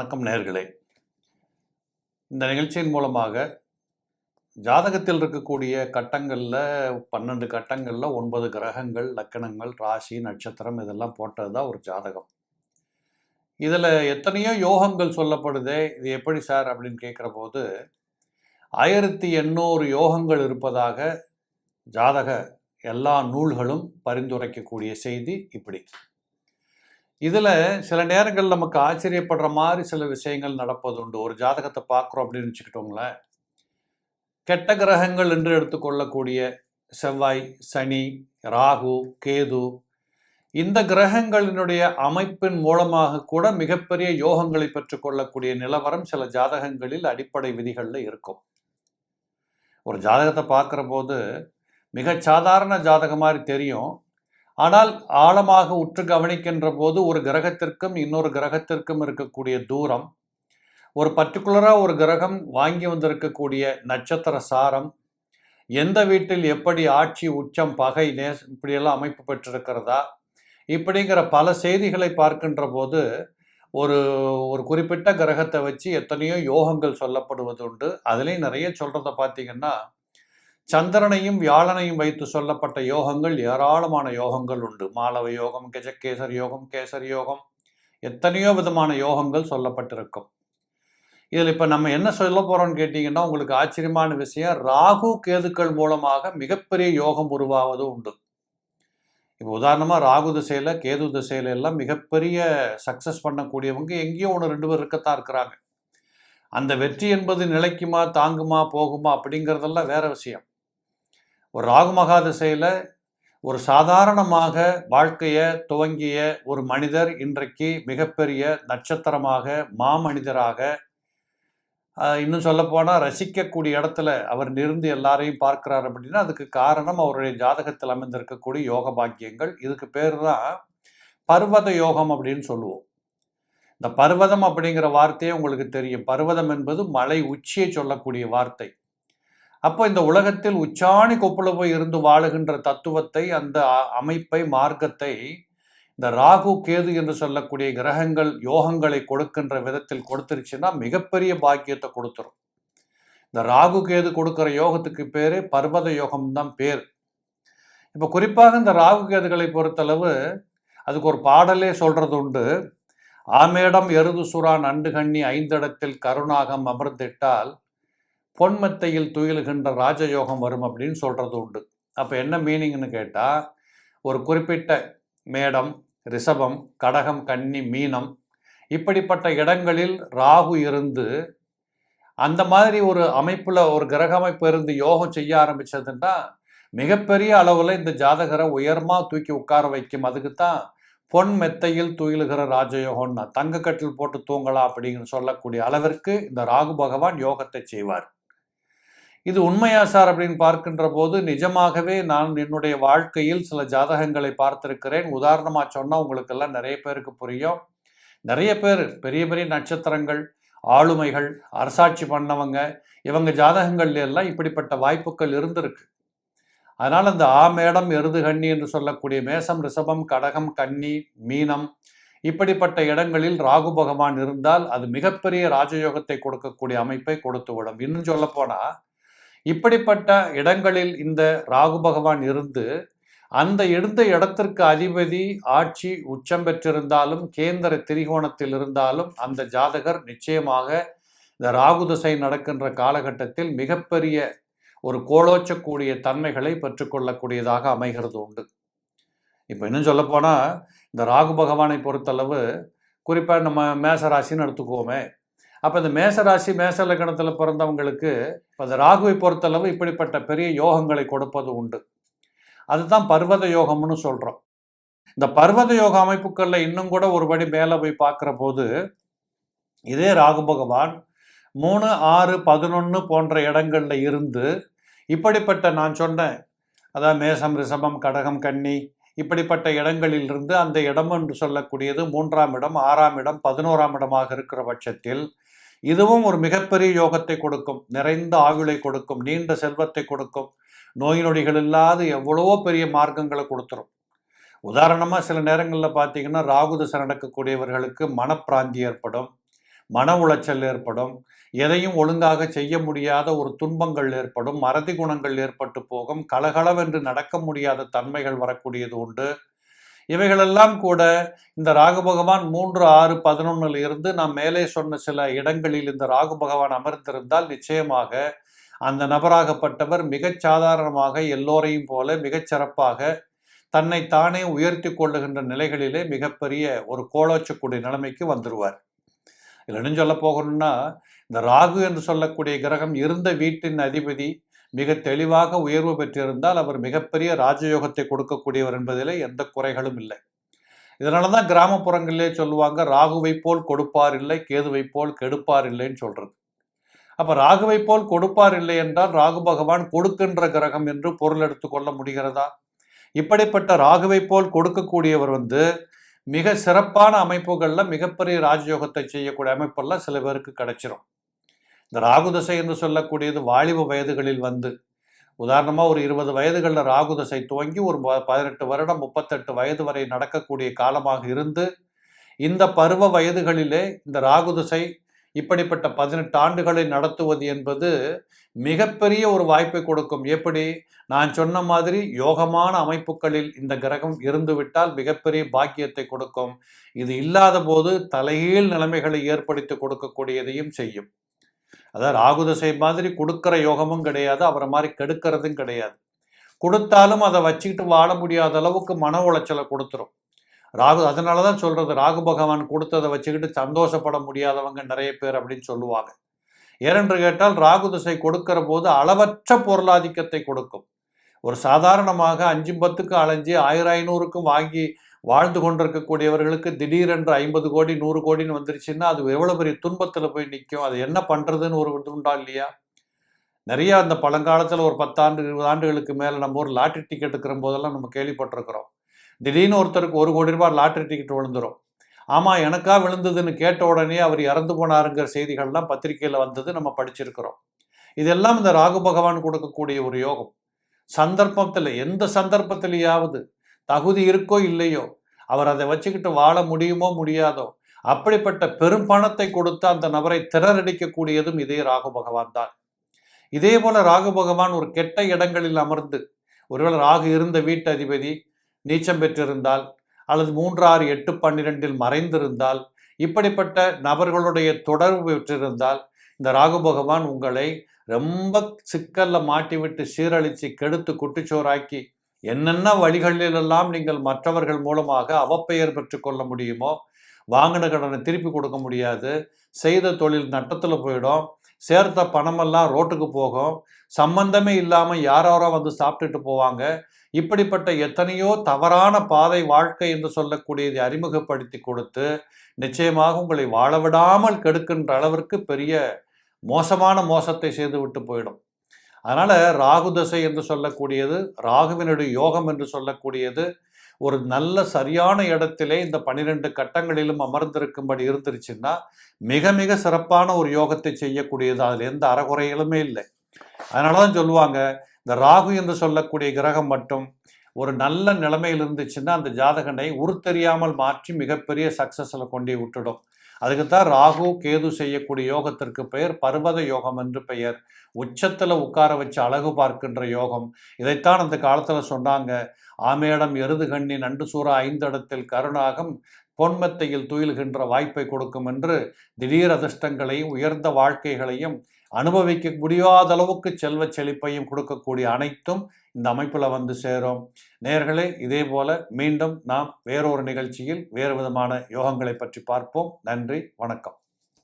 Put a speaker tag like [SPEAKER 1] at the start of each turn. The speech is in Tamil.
[SPEAKER 1] வணக்கம் நேயர்களே. இந்த நிகழ்ச்சியின் மூலமாக ஜாதகத்தில் இருக்கக்கூடிய கட்டங்களில் 12 கட்டங்களில் 9 கிரகங்கள், லக்கணங்கள், ராசி, நட்சத்திரம் இதெல்லாம் போட்டது தான் ஒரு ஜாதகம். இதில் எத்தனையோ யோகங்கள் சொல்லப்படுதே, இது எப்படி சார் அப்படின்னு கேட்குற போது 1800 யோகங்கள் இருப்பதாக ஜாதக எல்லா நூல்களும் பரிந்துரைக்கக்கூடிய செய்தி இப்படி. இதில் சில நேரங்கள் நமக்கு ஆச்சரியப்படுற மாதிரி சில விஷயங்கள் நடப்பது உண்டு. ஒரு ஜாதகத்தை பார்க்குறோம் அப்படின்னு வச்சுக்கிட்டோங்களேன், கெட்ட கிரகங்கள் என்று எடுத்துக்கொள்ளக்கூடிய செவ்வாய், சனி, ராகு, கேது இந்த கிரகங்களினுடைய அமைப்பின் மூலமாக கூட மிகப்பெரிய யோகங்களை பெற்றுக்கொள்ளக்கூடிய நிலவரம் சில ஜாதகங்களில் அடிப்படை விதிகளில் இருக்கும். ஒரு ஜாதகத்தை பார்க்குற போது மிக சாதாரண ஜாதகம் மாதிரி தெரியும். ஆனால் ஆழமாக உற்று கவனிக்கின்ற போது ஒரு கிரகத்திற்கும் இன்னொரு கிரகத்திற்கும் இருக்கக்கூடிய தூரம், ஒரு பர்டிகுலராக ஒரு கிரகம் வாங்கி வந்திருக்கக்கூடிய நட்சத்திர சாரம், எந்த வீட்டில் எப்படி ஆட்சி, உச்சம், பகை, இப்படியெல்லாம் அமைப்பு பெற்றிருக்கிறதா, இப்படிங்கிற பல செய்திகளை பார்க்கின்ற போது ஒரு ஒரு குறிப்பிட்ட கிரகத்தை வச்சு எத்தனையோ யோகங்கள் சொல்லப்படுவது உண்டு. அதுலேயும் நிறைய சொல்கிறத பார்த்தீங்கன்னா, சந்திரனையும் வியாழனையும் வைத்து சொல்லப்பட்ட யோகங்கள் ஏராளமான யோகங்கள் உண்டு. மாலவ யோகம், கஜகேசர் யோகம், கேசரி யோகம், எத்தனையோ விதமான யோகங்கள் சொல்லப்பட்டிருக்கும். இதில் இப்போ நம்ம என்ன சொல்ல போகிறோம்னு கேட்டிங்கன்னா, உங்களுக்கு ஆச்சரியமான விஷயம், ராகு கேதுக்கள் மூலமாக மிகப்பெரிய யோகம் உருவாவது உண்டு. இப்போ உதாரணமாக ராகு திசையில், கேது திசையில எல்லாம் மிகப்பெரிய சக்ஸஸ் பண்ணக்கூடியவங்க எங்கேயோ 1-2 பேர் இருக்கத்தான் இருக்கிறாங்க. அந்த வெற்றி என்பது நிலைக்குமா, தாங்குமா, போகுமா அப்படிங்கிறதெல்லாம் வேற விஷயம். ஒரு ராகு மகா திசையில் ஒரு சாதாரணமாக வாழ்க்கையை துவங்கிய ஒரு மனிதர் இன்றைக்கு மிகப்பெரிய நட்சத்திரமாக, மாமனிதராக, இன்னும் சொல்லப்போனால் ரசிக்கக்கூடிய இடத்துல அவர் நிறுந்து எல்லாரையும் பார்க்கிறார் அப்படின்னா அதுக்கு காரணம் அவருடைய ஜாதகத்தில் அமைந்திருக்கக்கூடிய யோக பாக்கியங்கள். இதுக்கு பேர் தான் பர்வத யோகம் அப்படின்னு சொல்லுவோம். இந்த பர்வதம் அப்படிங்கிற வார்த்தையே உங்களுக்கு தெரியும். பர்வதம் என்பது மலை உச்சியை சொல்லக்கூடிய வார்த்தை. அப்போ இந்த உலகத்தில் உச்சாணி கொப்புல போய் இருந்து வாழுகின்ற தத்துவத்தை, அந்த அமைப்பை, மார்க்கத்தை இந்த ராகு கேது என்று சொல்லக்கூடிய கிரகங்கள் யோகங்களை கொடுக்கின்ற விதத்தில் கொடுத்துருச்சுன்னா மிகப்பெரிய பாக்கியத்தை கொடுத்துரும். இந்த ராகு கேது கொடுக்குற யோகத்துக்கு பேர் பர்வத யோகம்தான் பேர். இப்போ குறிப்பாக இந்த ராகு கேதுகளை பொறுத்தளவு அதுக்கு ஒரு பாடலே சொல்றது உண்டு. ஆமேடம் எருது சுறா நண்டு கண்ணி 5 இடத்தில் கருணாகம் அமர்ந்திட்டால் பொன்மெத்தையில் துயிலுகின்ற ராஜயோகம் வரும் அப்படின்னு சொல்கிறது உண்டு. அப்போ என்ன மீனிங்னு கேட்டால், ஒரு குறிப்பிட்ட மேடம், ரிஷபம், கடகம், கன்னி, மீனம் இப்படிப்பட்ட இடங்களில் ராகு இருந்து அந்த மாதிரி ஒரு அமைப்பில் ஒரு கிரக அமைப்பு இருந்து யோகம் செய்ய ஆரம்பித்ததுன்னா மிகப்பெரிய அளவில் இந்த ஜாதகரை உயர்மாக தூக்கி உட்கார வைக்கும். அதுக்கு தான் பொன் மெத்தையில் துயிலுகிற ராஜயோகம்னா, தங்கக்கட்டில் போட்டு தூங்கலாம் அப்படின்னு சொல்லக்கூடிய அளவிற்கு இந்த ராகு பகவான் யோகத்தை செய்வார். இது உண்மையா சார் அப்படின்னு பார்க்கின்ற போது நிஜமாகவே நான் என்னுடைய வாழ்க்கையில் சில ஜாதகங்களை பார்த்திருக்கிறேன். உதாரணமாக சொன்னால் உங்களுக்கெல்லாம் நிறைய பேருக்கு புரியும். நிறைய பேர் பெரிய பெரிய நட்சத்திரங்கள், ஆளுமைகள், அரசாட்சி பண்ணவங்க, இவங்க ஜாதகங்கள்ல எல்லாம் இப்படிப்பட்ட வாய்ப்புகள் இருந்திருக்கு. அதனால் அந்த மேடம் எருது கன்னி என்று சொல்லக்கூடிய மேசம், ரிஷபம், கடகம், கன்னி, மீனம் இப்படிப்பட்ட இடங்களில் ராகு பகவான் இருந்தால் அது மிகப்பெரிய ராஜயோகத்தை கொடுக்கக்கூடிய அமைப்பை கொடுத்துவிடும். இன்னும் சொல்ல போனால், இப்படிப்பட்ட இடங்களில் இந்த ராகு பகவான் இருந்து அந்த இருந்த இடத்திற்கு அதிபதி ஆட்சி உச்சம் பெற்றிருந்தாலும், கேந்திர திரிகோணத்தில் இருந்தாலும் அந்த ஜாதகர் நிச்சயமாக இந்த ராகு திசை நடக்கின்ற காலகட்டத்தில் மிகப்பெரிய ஒரு கோலோச்சக்கூடிய தன்மைகளை பெற்றுக்கொள்ளக்கூடியதாக அமைகிறது உண்டு. இப்போ இன்னும் சொல்லப்போனால், இந்த ராகு பகவானை பொறுத்தளவு குறிப்பாக நம்ம மேசராசின்னு எடுத்துக்குவோமே. அப்போ இந்த மேசராசி, மேச லக்னத்தில் பிறந்தவங்களுக்கு இப்போ இந்த ராகுவை பொறுத்தளவு இப்படிப்பட்ட பெரிய யோகங்களை கொடுப்பது உண்டு. அதுதான் பர்வத யோகம்னு சொல்கிறோம். இந்த பர்வத யோக அமைப்புகளில் இன்னும் கூட ஒருபடி மேலே போய் பார்க்குற போது இதே ராகு பகவான் 3, 6, 11 போன்ற இடங்களில் இருந்து இப்படிப்பட்ட நான் சொன்னேன், அதாவது மேசம், ரிஷபம், கடகம், கன்னி இப்படிப்பட்ட இடங்களில் இருந்து அந்த இடம் என்று சொல்லக்கூடியது 3ஆம் இடம், 6ஆம் இடம், 11ஆம் இடமாக இருக்கிற பட்சத்தில் இதுவும் ஒரு மிகப்பெரிய யோகத்தை கொடுக்கும், நிறைந்த ஆயுளை கொடுக்கும், நீண்ட செல்வத்தை கொடுக்கும், நோய் நொடிகள் இல்லாத எவ்வளவோ பெரிய மார்க்கங்களை கொடுத்துரும். உதாரணமாக சில நேரங்களில் பார்த்தீங்கன்னா ராகு திசை நடக்கக்கூடியவர்களுக்கு மனப்பிராந்தி ஏற்படும், மன உளைச்சல் ஏற்படும், எதையும் ஒழுங்காக செய்ய முடியாத ஒரு துன்பங்கள் ஏற்படும், மறதி குணங்கள் ஏற்பட்டு போகும், கலகலவென்று நடக்க முடியாத தன்மைகள் வரக்கூடியது உண்டு. இவைகளெல்லாம் கூட இந்த ராகு பகவான் 3, 6, 11 இருந்து நாம் மேலே சொன்ன சில இடங்களில் இந்த ராகு பகவான் அமர்ந்திருந்தால் நிச்சயமாக அந்த நபராகப்பட்டவர் மிகச் சாதாரணமாக எல்லோரையும் போல மிகச் சிறப்பாக தன்னை தானே உயர்த்தி கொள்ளுகின்ற நிலைகளிலே மிகப்பெரிய ஒரு கோலோச்சக்கூடிய நிலைமைக்கு வந்துடுவார். இல்லைன்னு சொல்ல போகணும்னா, இந்த ராகு என்று சொல்லக்கூடிய கிரகம் இருந்த வீட்டின் அதிபதி மிக தெளிவாக உயர்வு பெற்றிருந்தால் அவர் மிகப்பெரிய ராஜயோகத்தை கொடுக்கக்கூடியவர் என்பதிலே எந்த குறைகளும் இல்லை. இதனால தான் கிராமப்புறங்களிலே சொல்லுவாங்க, ராகுவை போல் கொடுப்பார் இல்லை, கேதுவை போல் கெடுப்பார் இல்லைன்னு சொல்றது. அப்ப ராகுவை போல் கொடுப்பார் இல்லை என்றால் ராகு பகவான் கொடுக்கின்ற கிரகம் என்று பொருள் எடுத்துக்கொள்ள முடிகிறதா? இப்படிப்பட்ட ராகுவை போல் கொடுக்கக்கூடியவர் மிக சிறப்பான அமைப்புகள்ல மிகப்பெரிய ராஜயோகத்தை செய்யக்கூடிய அமைப்பெல்லாம் சில பேருக்கு கிடைச்சிரும். இந்த ராகு தசை என்று சொல்லக்கூடியது வாலிப வயதுகளில் உதாரணமாக ஒரு 20 வயதுகளில் ராகு தசை துவங்கி ஒரு 18 வருடம் 38 வயது வரை நடக்கக்கூடிய காலமாக இருந்து இந்த பருவ வயதுகளிலே இந்த ராகு தசை இப்படிப்பட்ட 18 ஆண்டுகளை நடத்துவது என்பது மிகப்பெரிய ஒரு வாய்ப்பை கொடுக்கும். எப்படி? நான் சொன்ன மாதிரி யோகமான அமைப்புகளில் இந்த கிரகம் இருந்துவிட்டால் மிகப்பெரிய பாக்கியத்தை கொடுக்கும். இது இல்லாத போது தலைகீழ் நிலைமைகளை ஏற்படுத்தி கொடுக்கக்கூடியதையும் செய்யும். அதாவது ராகு தசை மாதிரி கொடுக்கிற யோகமும் கிடையாது, அவரை மாதிரி கெடுக்கிறதும் கிடையாது. கொடுத்தாலும் அதை வச்சுக்கிட்டு வாழ முடியாத அளவுக்கு மன உளைச்சலை கொடுத்துரும் ராகு. அதனால தான் சொல்றது, ராகு பகவான் கொடுத்ததை வச்சுக்கிட்டு சந்தோஷப்பட முடியாதவங்க நிறைய பேர் அப்படின்னு சொல்லுவாங்க. ஏனென்று கேட்டால் ராகு திசை கொடுக்கிற போது அளவற்ற பொருளாதிக்கத்தை கொடுக்கும். ஒரு சாதாரணமாக 5 10க்கு அலைஞ்சி 1500க்கும் வாங்கி வாழ்ந்து கொண்டிருக்கக்கூடியவர்களுக்கு திடீரென்று 50 கோடி 100 கோடின்னு வந்துருச்சுன்னா அது எவ்வளவு பெரிய துன்பத்தில் போய் நிற்கும். அது என்ன பண்றதுன்னு ஒரு உண்டா இல்லையா? நிறைய அந்த பழங்காலத்தில் ஒரு 10 ஆண்டு 20 ஆண்டுகளுக்கு மேலே நம்ம ஒரு லாட்டரி டிக்கெட் இருக்கிற போதெல்லாம் நம்ம கேள்விப்பட்டிருக்கிறோம். திடீர்னு ஒருத்தருக்கு 1 கோடி ரூபாய் லாட்டரி டிக்கெட் விழுந்துடும். ஆமாம், எனக்கா விழுந்ததுன்னு கேட்ட உடனே அவர் இறந்து போனாருங்கிற செய்திகள்லாம் பத்திரிகையில் வந்தது, நம்ம படிச்சிருக்கிறோம். இதெல்லாம் இந்த ராகு பகவான் கொடுக்கக்கூடிய ஒரு யோகம். சந்தர்ப்பத்தில் எந்த சந்தர்ப்பத்திலேயாவது தகுதி இருக்கோ இல்லையோ அவர் அதை வச்சுக்கிட்டு வாழ முடியுமோ முடியாதோ அப்படிப்பட்ட பெரும் பணத்தை கொடுத்து அந்த நபரை திறரடிக்கக்கூடியதும் இதே ராகு பகவான் தான். இதே போல ராகு பகவான் ஒரு கெட்ட இடங்களில் அமர்ந்து, ஒருவேளை ராகு இருந்த வீட்டு அதிபதி நீச்சம் பெற்றிருந்தால் அல்லது 3, 6, 8, 12 மறைந்திருந்தால், இப்படிப்பட்ட நபர்களுடைய தொடர்பு பெற்றிருந்தால் இந்த ராகு பகவான் உங்களை ரொம்ப சிக்கல்ல மாட்டிவிட்டு சீரழித்து கெடுத்து குட்டிச்சோறாக்கி என்னென்ன வழிகளிலெல்லாம் நீங்கள் மற்றவர்கள் மூலமாக அவப்பெயர் பெற்று கொள்ள முடியுமோ, வாங்கின கடனை திருப்பி கொடுக்க முடியாது, செய்த தொழில் நட்டத்தில் போயிடும், சேர்த்த பணமெல்லாம் ரோட்டுக்கு போகும், சம்பந்தமே இல்லாமல் யாரோ சாப்பிட்டுட்டு போவாங்க. இப்படிப்பட்ட எத்தனையோ தவறான பாதை வாழ்க்கை என்று சொல்லக்கூடியதை அறிமுகப்படுத்தி கொடுத்து நிச்சயமாக உங்களை வாழ விடாமல் கெடுக்கின்ற அளவிற்கு பெரிய மோசமான மோசத்தை செய்து விட்டு போயிடும். அதனால ராகு தசை என்று சொல்லக்கூடியது, ராகுவினுடைய யோகம் என்று சொல்லக்கூடியது ஒரு நல்ல சரியான இடத்திலே இந்த 12 கட்டங்களிலும் அமர்ந்திருக்கும்படி இருந்துருச்சுன்னா மிக மிக சிறப்பான ஒரு யோகத்தை செய்யக்கூடியது. அதில் எந்த அறகுறைகளுமே இல்லை. அதனால தான் சொல்லுவாங்க, இந்த ராகு என்று சொல்லக்கூடிய கிரகம் மட்டும் ஒரு நல்ல நிலைமையில் இருந்துச்சுன்னா அந்த ஜாதகனை உருத்தெரியாமல் மாற்றி மிகப்பெரிய சக்சஸில் கொண்டு விட்டுடும். அதுக்குத்தான் ராகு கேது செய்யக்கூடிய யோகத்திற்கு பெயர் பர்வத யோகம் என்று பெயர். உச்சத்தில் உட்கார வச்சு அழகு பார்க்கின்ற யோகம். இதைத்தான் அந்த காலத்தில் சொன்னாங்க, ஆமேடம் எருது கண்ணி நண்டு சூறா 5 இடத்தில் கருணாகம் பொன்மெத்தையில் துயில்கின்ற வாய்ப்பை கொடுக்கும் என்று திடீர் அதிர்ஷ்டங்களையும் உயர்ந்த வாழ்க்கைகளையும் அனுபவிக்க முடியாத அளவுக்கு செல்வ செழிப்பையும் கொடுக்கக்கூடிய அனைத்தும் இந்த அமைப்பில் சேரும். நேயர்களே, இதே போல மீண்டும் நாம் வேறொரு நிகழ்ச்சியில் வேறு விதமான யோகங்களை பற்றி பார்ப்போம். நன்றி, வணக்கம்.